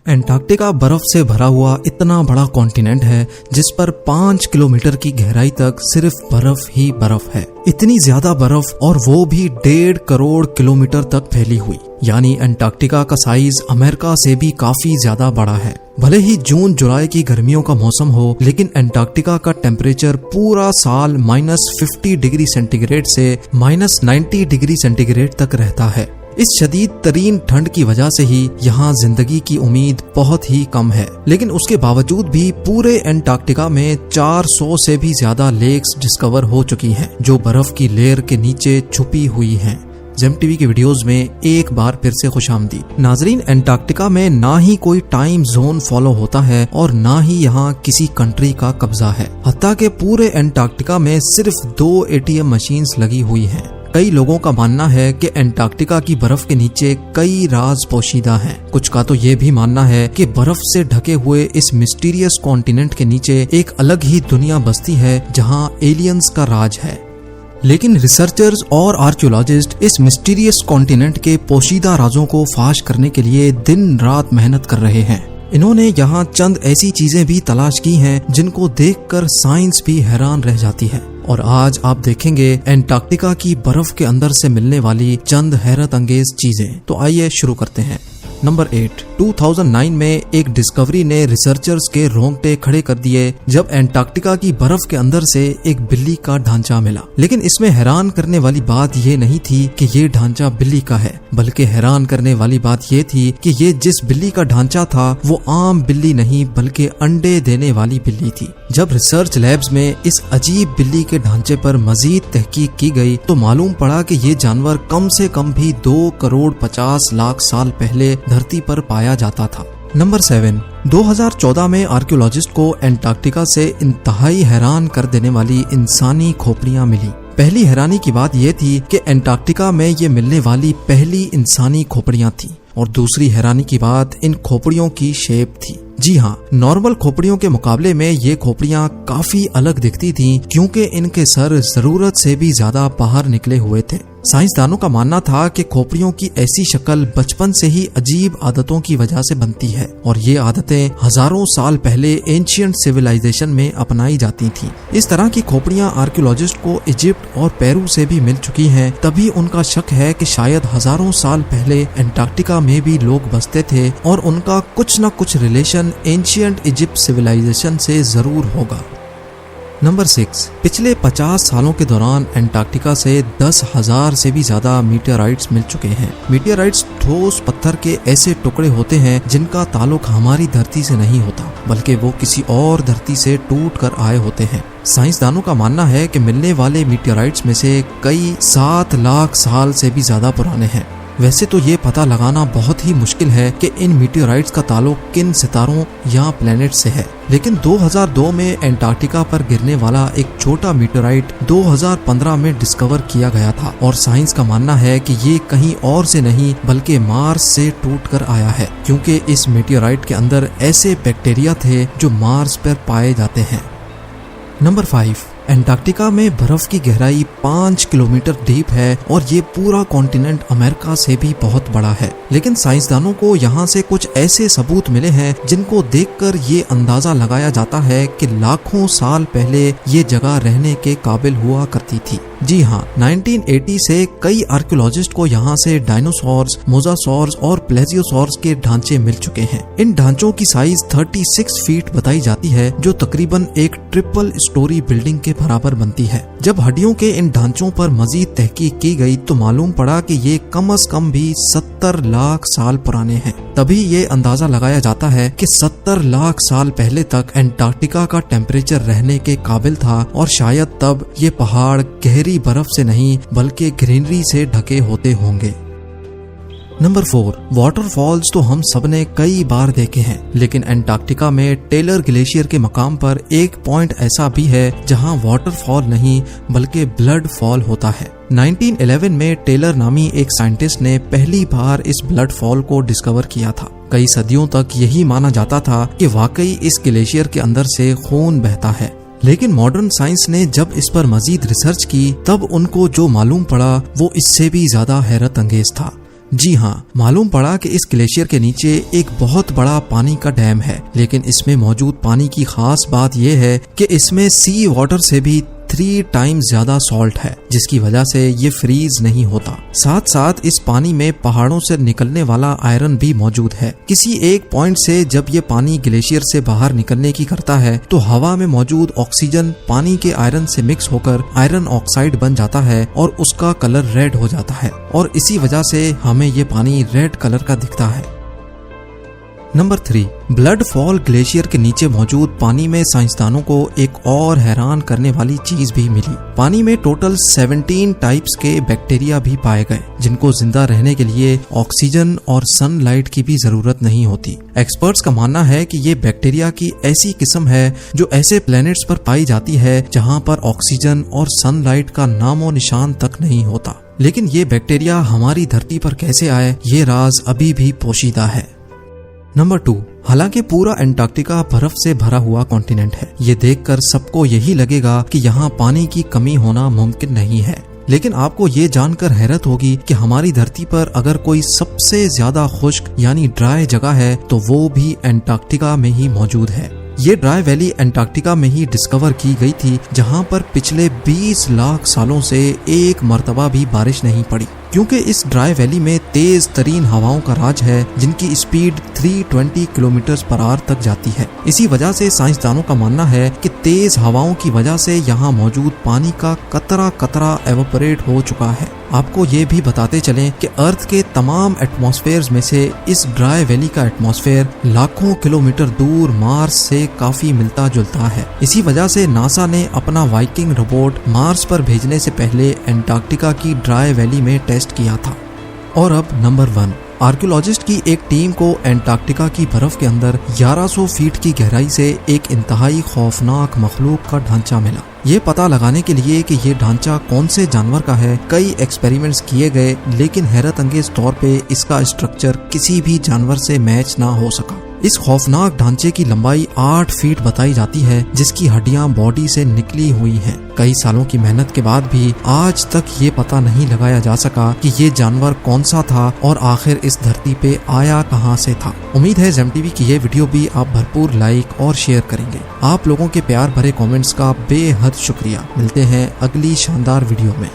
Antarctica बर्फ से भरा हुआ इतना बड़ा कॉन्टिनेंट है जिस पर 5 किलोमीटर की गहराई तक सिर्फ बर्फ ही बर्फ है। इतनी ज्यादा बर्फ, और वो भी 1.5 करोड़ किलोमीटर तक फैली हुई। यानी एंटार्क्टिका का साइज अमेरिका से भी काफी ज्यादा बड़ा है। भले ही जून जुलाई की गर्मियों का मौसम हो, लेकिन एंटार्क्टिका का टेम्परेचर पूरा साल -50 डिग्री सेंटीग्रेड से -90 डिग्री सेंटीग्रेड तक रहता है। इस शदीद तरीन ठंड की वजह से ही यहाँ जिंदगी की उम्मीद बहुत ही कम है। लेकिन उसके बावजूद भी पूरे एंटार्क्टिका में 400 से भी ज्यादा लेक्स डिस्कवर हो चुकी हैं, जो बर्फ की लेयर के नीचे छुपी हुई हैं। जेम टीवी के वीडियोस में एक बार फिर से खुशामदीद। नाजरीन, एंटार्क्टिका में ना ही कोई टाइम जोन फॉलो होता है और ना ही यहाँ किसी कंट्री का कब्जा है। हत्ता के पूरे एंटार्क्टिका में सिर्फ 2 ATM मशीन्स लगी हुई हैं। कई लोगों का मानना है कि एंटार्क्टिका की बर्फ के नीचे कई राज पोशीदा हैं। कुछ का तो ये भी मानना है कि बर्फ से ढके हुए इस मिस्टीरियस कॉन्टिनेंट के नीचे एक अलग ही दुनिया बसती है, जहाँ एलियंस का राज है। लेकिन रिसर्चर्स और आर्कियोलॉजिस्ट इस मिस्टीरियस कॉन्टिनेंट के पोशीदा राजों को फाश करने के लिए दिन रात मेहनत कर रहे हैं। इन्होंने यहाँ चंद ऐसी चीजें भी तलाश की हैं जिनको देखकर साइंस भी हैरान रह जाती है। और आज आप देखेंगे एंटार्क्टिका की बर्फ के अंदर से मिलने वाली चंद हैरत अंगेज चीजें। तो आइए शुरू करते हैं। नंबर 8। 2009 में एक डिस्कवरी ने रिसर्चर्स के रोंगटे खड़े कर दिए जब एंटार्क्टिका की बर्फ के अंदर से एक बिल्ली का ढांचा मिला। लेकिन इसमें हैरान करने वाली बात ये नहीं थी कि ये ढांचा बिल्ली का है, बल्कि हैरान करने वाली बात ये थी कि ये जिस बिल्ली का ढांचा था वो आम बिल्ली नहीं बल्कि अंडे देने वाली बिल्ली थी। जब रिसर्च लैब्स में इस अजीब बिल्ली के ढांचे पर मजीद तहकीक की गई तो मालूम पड़ा कि ये जानवर कम से कम भी 2 करोड़ 50 लाख साल पहले धरती पर पाया जाता था। नंबर 7। 2014 में आर्कियोलॉजिस्ट को एंटार्क्टिका से इंतहाई हैरान कर देने वाली इंसानी खोपड़ियां मिली। पहली हैरानी की बात यह थी कि एंटार्क्टिका में ये मिलने वाली पहली इंसानी खोपड़ियां थी, और दूसरी हैरानी की बात इन खोपड़ियों की शेप थी। जी हाँ, नॉर्मल खोपड़ियों के मुकाबले में ये खोपड़ियां काफी अलग दिखती थीं, क्योंकि इनके सर जरूरत से भी ज्यादा बाहर निकले हुए थे। साइंसदानों का मानना था कि खोपड़ियों की ऐसी शक्ल बचपन से ही अजीब आदतों की वजह से बनती है, और ये आदतें हजारों साल पहले एंशिएंट सिविलाइजेशन में अपनाई जाती थीं। इस तरह की खोपड़ियां आर्कियोलॉजिस्ट को इजिप्ट और पेरू से भी मिल चुकी हैं। तभी उनका शक है कि शायद हजारों साल पहले एंटार्क्टिका में भी लोग बसते थे और उनका कुछ न कुछ रिलेशन एंशिएंट इजिप्ट सिविलाइजेशन से जरूर होगा। नंबर 6। पिछले 50 सालों के दौरान एंटार्क्टिका से 10,000 से भी ज्यादा मीटियोराइट्स मिल चुके हैं। मीटियोराइट्स ठोस पत्थर के ऐसे टुकड़े होते हैं जिनका ताल्लुक हमारी धरती से नहीं होता, बल्कि वो किसी और धरती से टूट कर आए होते हैं। साइंसदानों का मानना है कि मिलने वाले मीटियोराइट्स में से कई 7 लाख साल से भी ज्यादा पुराने हैं। वैसे तो ये पता लगाना बहुत ही मुश्किल है कि इन मीटियोराइट्स का ताल्लुक किन सितारों या प्लेनेट से है, लेकिन 2002 में एंटार्क्टिका पर गिरने वाला एक छोटा मीटियोराइट 2015 में डिस्कवर किया गया था, और साइंस का मानना है कि ये कहीं और से नहीं बल्कि मार्स से टूट कर आया है, क्योंकि इस मीटियोराइट के अंदर ऐसे बैक्टीरिया थे जो मार्स पर पाए जाते हैं। नंबर 5। एंटार्क्टिका में बर्फ की गहराई 5 किलोमीटर डीप है, और ये पूरा कॉन्टिनेंट अमेरिका से भी बहुत बड़ा है। लेकिन साइंसदानों को यहाँ से कुछ ऐसे सबूत मिले हैं जिनको देखकर ये अंदाजा लगाया जाता है कि लाखों साल पहले ये जगह रहने के काबिल हुआ करती थी। जी हाँ, 1980 से कई आर्कियोलॉजिस्ट को यहाँ से डायनासोर्स, मोजासोर्स और प्लेजियोसोर्स के ढांचे मिल चुके हैं। इन ढांचों की साइज 36 फीट बताई जाती है, जो तकरीबन एक ट्रिपल स्टोरी बिल्डिंग के बराबर बनती है। जब हड्डियों के इन ढांचों पर मजीद तहकीक की गई तो मालूम पड़ा कि ये कम से कम भी 70 लाख साल पुराने हैं। तभी ये अंदाजा लगाया जाता है कि 70 लाख साल पहले तक एंटार्क्टिका का टेम्परेचर रहने के काबिल था, और शायद तब ये पहाड़ गहरी बर्फ से नहीं बल्कि ग्रीनरी से ढके होते होंगे। नंबर 4। वाटरफॉल्स तो हम सबने कई बार देखे हैं, लेकिन एंटार्क्टिका में टेलर ग्लेशियर के मकाम पर एक पॉइंट ऐसा भी है जहां वाटरफॉल नहीं बल्कि ब्लड फॉल होता है। 1911 में टेलर नामी एक साइंटिस्ट ने पहली बार इस ब्लड फॉल को डिस्कवर किया था। कई सदियों तक यही माना जाता था कि वाकई इस ग्लेशियर के अंदर से खून बहता है, लेकिन मॉडर्न साइंस ने जब इस पर मजीद रिसर्च की तब उनको जो मालूम पड़ा वो इससे भी ज्यादा हैरत अंगेज था। जी हाँ, मालूम पड़ा कि इस ग्लेशियर के नीचे एक बहुत बड़ा पानी का डैम है, लेकिन इसमें मौजूद पानी की खास बात यह है कि इसमें सी वाटर से भी 3 टाइम्स ज्यादा सॉल्ट है, जिसकी वजह से ये फ्रीज नहीं होता। साथ साथ इस पानी में पहाड़ों से निकलने वाला आयरन भी मौजूद है। किसी एक पॉइंट से जब ये पानी ग्लेशियर से बाहर निकलने की करता है तो हवा में मौजूद ऑक्सीजन पानी के आयरन से मिक्स होकर आयरन ऑक्साइड बन जाता है और उसका कलर रेड हो जाता है और इसी वजह से हमें ये पानी रेड कलर का दिखता है। नंबर 3, ब्लड फॉल ग्लेशियर के नीचे मौजूद पानी में साइंसदानों को एक और हैरान करने वाली चीज भी मिली। पानी में टोटल 17 टाइप्स के बैक्टीरिया भी पाए गए, जिनको जिंदा रहने के लिए ऑक्सीजन और सनलाइट की भी जरूरत नहीं होती। एक्सपर्ट्स का मानना है कि ये बैक्टीरिया की ऐसी किस्म है जो ऐसे प्लैनेट्स पर पाई जाती है जहाँ पर ऑक्सीजन और सनलाइट का नामो निशान तक नहीं होता। लेकिन ये बैक्टीरिया हमारी धरती पर कैसे आए, ये राज अभी भी पोशीदा है। नंबर 2, हालांकि पूरा अंटार्कटिका बर्फ से भरा हुआ कॉन्टिनेंट है, ये देखकर सबको यही लगेगा कि यहाँ पानी की कमी होना मुमकिन नहीं है। लेकिन आपको ये जानकर हैरत होगी कि हमारी धरती पर अगर कोई सबसे ज्यादा खुश्क यानी ड्राई जगह है तो वो भी अंटार्कटिका में ही मौजूद है। ये ड्राई वैली अंटार्कटिका में ही डिस्कवर की गई थी, जहाँ पर पिछले 20 लाख सालों से एक मर्तबा भी बारिश नहीं पड़ी, क्योंकि इस ड्राई वैली में तेज तरीन हवाओं का राज है जिनकी स्पीड 320 किलोमीटर/आवर तक जाती है। इसी वजह से साइंसदानों का मानना है कि तेज हवाओं की वजह से यहाँ मौजूद पानी का कतरा कतरा एवोपरेट हो चुका है। आपको ये भी बताते चलें कि अर्थ के तमाम एटमॉस्फेयर्स में से इस ड्राई वैली का एटमॉस्फेयर लाखों किलोमीटर दूर मार्स से काफी मिलता जुलता है। इसी वजह से नासा ने अपना वाइकिंग रोबोट मार्स पर भेजने से पहले अंटार्कटिका की ड्राई वैली में टेस्ट किया था। और अब नंबर 1, आर्कियोलॉजिस्ट की एक टीम को अंटार्कटिका की बर्फ के अंदर 1100 फीट की गहराई से एक इंतहाई खौफनाक मखलूक का ढांचा मिला। ये पता लगाने के लिए कि ये ढांचा कौन से जानवर का है, कई एक्सपेरिमेंट्स किए गए, लेकिन हैरत अंगेज तौर पे इसका स्ट्रक्चर किसी भी जानवर से मैच ना हो सका। इस खौफनाक ढांचे की लंबाई 8 फीट बताई जाती है, जिसकी हड्डियां बॉडी से निकली हुई हैं। कई सालों की मेहनत के बाद भी आज तक ये पता नहीं लगाया जा सका कि ये जानवर कौन सा था और आखिर इस धरती पे आया कहां से था। उम्मीद है जेम टीवी की ये वीडियो भी आप भरपूर लाइक और शेयर करेंगे। आप लोगों के प्यार भरे कमेंट्स का बेहद शुक्रिया। मिलते हैं अगली शानदार वीडियो में।